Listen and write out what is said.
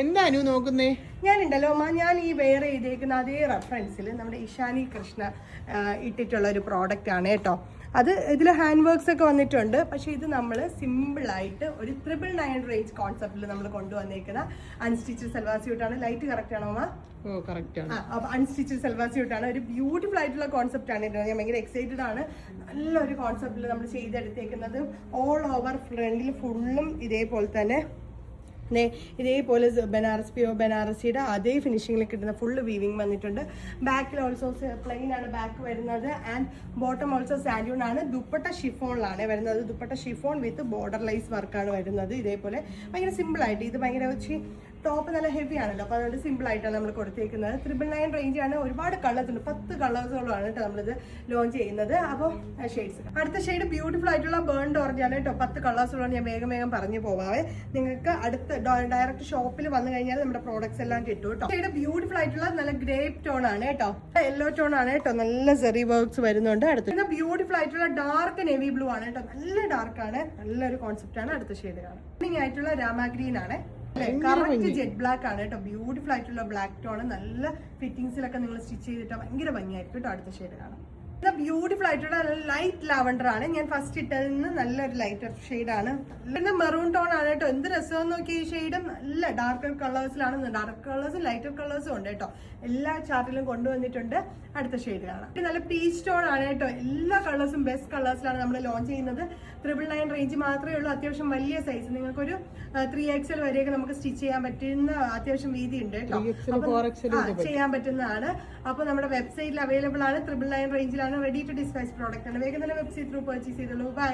എന്താ അനു നോക്കുന്നേ? ഞാനുണ്ടല്ലോ ഞാൻ ഈ വെയർ ചെയ്തേക്കുന്ന അതേ റെഫറൻസിൽ നമ്മുടെ ഇഷാനി കൃഷ്ണ ഇട്ടിട്ടുള്ള ഒരു പ്രോഡക്റ്റ് ആണ് കേട്ടോ. അത് ഇതിൽ ഹാൻഡ് വർക്ക്സ് ഒക്കെ വന്നിട്ടുണ്ട്. പക്ഷേ ഇത് നമ്മൾ സിമ്പിളായിട്ട് ഒരു 999 റേഞ്ച് കോൺസെപ്റ്റിൽ നമ്മൾ കൊണ്ടുവന്നേക്കുന്ന അൺസ്റ്റിച്ച് സൽവാർ സ്യൂട്ടാണ്. ലൈറ്റ് കറക്റ്റ് ആണോ അമ്മ? അൺസ്റ്റിച്ച് സൽവാർ സ്യൂട്ടാണ്. ഒരു ബ്യൂട്ടിഫുൾ ആയിട്ടുള്ള കോൺസെപ്റ്റ് ആണ്. ഞാൻ ഭയങ്കര എക്സൈറ്റഡ് ആണ്. നല്ലൊരു കോൺസെപ്റ്റിൽ നമ്മൾ ചെയ്തെടുത്തേക്കുന്നത്. ഓൾ ഓവർ ഫ്രണ്ടിൽ ഫുള്ളും ഇതേപോലെ തന്നെ ഇതേപോലെ ബനാറസിയുടെ അതേ ഫിനിഷിങ്ങിൽ കിട്ടുന്ന ഫുള്ള് വീവിങ് വന്നിട്ടുണ്ട്. ബാക്കിൽ ഓൾസോ പ്ലെയിൻ ആണ് ബാക്ക് വരുന്നത്. ആൻഡ് ബോട്ടം ഓൾസോ സാൻഡൂൺ ആണ്. ദുപ്പട്ട ഷിഫോണിലാണ് വരുന്നത്. Dupatta chiffon with border lace വർക്കാണ് വരുന്നത്. ഇതേപോലെ ഭയങ്കര സിമ്പിളായിട്ട്. ഇത് ഭയങ്കര വെച്ച് ടോപ്പ് നല്ല ഹെവി ആണല്ലോ, അപ്പോൾ അതുകൊണ്ട് സിമ്പിൾ ആയിട്ടാണ് നമ്മൾ കൊടുത്തേക്കുന്നത്. 999 റേഞ്ചാണ്. ഒരുപാട് കളേഴ്സ് ഉണ്ട്. 10 കളേഴ്സോളാണ് കേട്ടോ നമ്മളിത് ലോഞ്ച് ചെയ്യുന്നത്. അപ്പോൾ ഷെയ്ഡ്സ്, അടുത്ത ഷെയ്ഡ് ബ്യൂട്ടിഫുൾ ആയിട്ടുള്ള ബേൺഡ് ഓറഞ്ച് ആണ് കേട്ടോ. 10 കളേഴ്സോളാണ്. ഞാൻ വേഗം പറഞ്ഞു പോവാവേ. നിങ്ങൾക്ക് അടുത്ത ഡയറക്റ്റ് ഷോപ്പിൽ വന്നു കഴിഞ്ഞാൽ നമ്മുടെ പ്രോഡക്ട്സ് എല്ലാം കിട്ടും കേട്ടോ. ഷെയ്ഡ് ബ്യൂട്ടിഫുൾ ആയിട്ടുള്ള നല്ല ഗ്രേപ്പ് ടോൺ ആണ് കേട്ടോ. യെല്ലോ ടോൺ ആണ് കേട്ടോ. നല്ല സെറി വർക്ക്സ് വരുന്നുണ്ട്. അടുത്ത ബ്യൂട്ടിഫുൾ ആയിട്ടുള്ള ഡാർക്ക് നേവി ബ്ലൂ ആണ് കേട്ടോ. നല്ല ഡാർക്ക് ആണ്. നല്ലൊരു കോൺസെപ്റ്റ് ആണ്. അടുത്ത ഷെയ്ഡ് കാണാം. ആയിട്ടുള്ള രാമ ഗ്രീൻ ആണ്. കറക്റ്റ് ജെറ്റ് ബ്ലാക്ക് ആണ് കേട്ടോ. ബ്യൂട്ടിഫുൾ ആയിട്ടുള്ള ബ്ലാക്ക് ടോൺ. നല്ല ഫിറ്റിംഗ്സിലൊക്കെ നിങ്ങൾ സ്റ്റിച്ച് ചെയ്തിട്ട് ഭയങ്കര ഭംഗിയായിരിക്കും കേട്ടോ. അടുത്ത ഷെയ്ഡ് കാണാം. ബ്യൂട്ടിഫുൾ ആയിട്ടുള്ള ലൈറ്റ് ലാവണ്ടർ ആണ്. ഞാൻ ഫസ്റ്റ് ഇട്ടതിൽ നിന്ന് നല്ലൊരു ലൈറ്റർ ഷെയ്ഡാണ്. മെറൂൺ ടോൺ ആണ് കേട്ടോ. എന്ത് രസമെന്ന് നോക്കി. ഈ ഷെയ്ഡ് നല്ല ഡാർക്കർ കളേഴ്സിലാണ്. ഡാർക്ക് കളേഴ്സും ലൈറ്റർ കളേഴ്സും ഉണ്ട് കേട്ടോ. എല്ലാ ചാർട്ടിലും കൊണ്ടുവന്നിട്ടുണ്ട്. അടുത്ത ഷെയ്ഡ് കാണാം. നല്ല പീച്ച് ടോൺ ആണ് കേട്ടോ. എല്ലാ കളേഴ്സും ബെസ്റ്റ് കളേഴ്സിലാണ് നമ്മൾ ലോഞ്ച് ചെയ്യുന്നത്. 999 റേഞ്ച് മാത്രമേ ഉള്ളൂ. അത്യാവശ്യം വലിയ സൈസ്, നിങ്ങൾക്കൊരു 3XL വരെയൊക്കെ നമുക്ക് സ്റ്റിച്ച് ചെയ്യാൻ പറ്റുന്ന അത്യാവശ്യം വീതി ഉണ്ട് കേട്ടോ. ചെയ്യാൻ പറ്റുന്നതാണ്. അപ്പോൾ നമ്മുടെ വെബ്സൈറ്റിൽ അവൈലബിൾ ആണ്. 999 റേഞ്ചിലാണ്. റെഡി ടു ഡിസ്പാച്ച് പ്രോഡക്റ്റ് ആണ്. വേഗം തന്നെ വെബ്സൈറ്റ് ത്രൂ പർച്ചേസ് ചെയ്തോളൂ. ബൈ.